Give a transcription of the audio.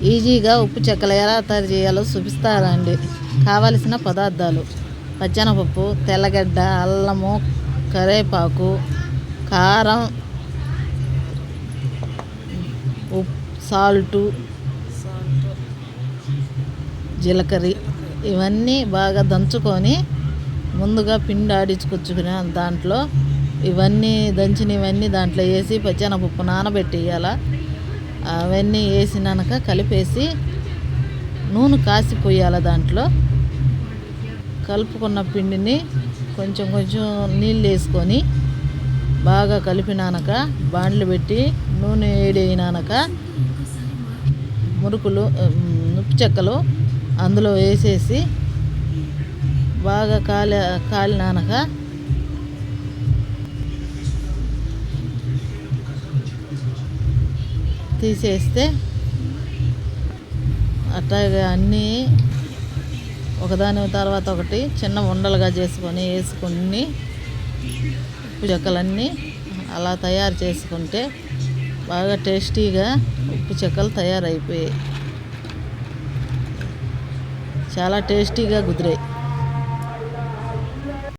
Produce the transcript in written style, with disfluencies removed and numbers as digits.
ఈజీగా ఉప్పు చెక్కలు ఎలా తయారు చేయాలో చూపిస్తారండి. కావలసిన పదార్థాలు: పచ్చెనపప్పు, తెల్లగడ్డ, అల్లము, కరివేపాకు, కారం, సాల్టు, జీలకర్ర. ఇవన్నీ బాగా దంచుకొని ముందుగా పిండి ఆడించుకొచ్చుకునే దాంట్లో ఇవన్నీ దంచినవన్నీ దాంట్లో వేసి పచ్చెనపప్పు నానబెట్టేయాల. అవన్నీ వేసినాక కలిపేసి నూనె కాసిపోయాల. దాంట్లో కలుపుకున్న పిండిని కొంచెం కొంచెం నీళ్ళు వేసుకొని బాగా కలిపినాక బాండ్లు పెట్టి నూనె వేడైనాక మురుకులు ఉప్పు చెక్కలు అందులో వేసేసి బాగా కాలినాక తీసేస్తే అట్లాగే అన్నీ ఒకదాని తర్వాత ఒకటి చిన్న ఉండలుగా చేసుకొని వేసుకొని ఉప్పు చెక్కలన్నీ అలా తయారు చేసుకుంటే బాగా టేస్టీగా ఉప్పు చెక్కలు తయారైపోయాయి. చాలా టేస్టీగా కుదిరాయి.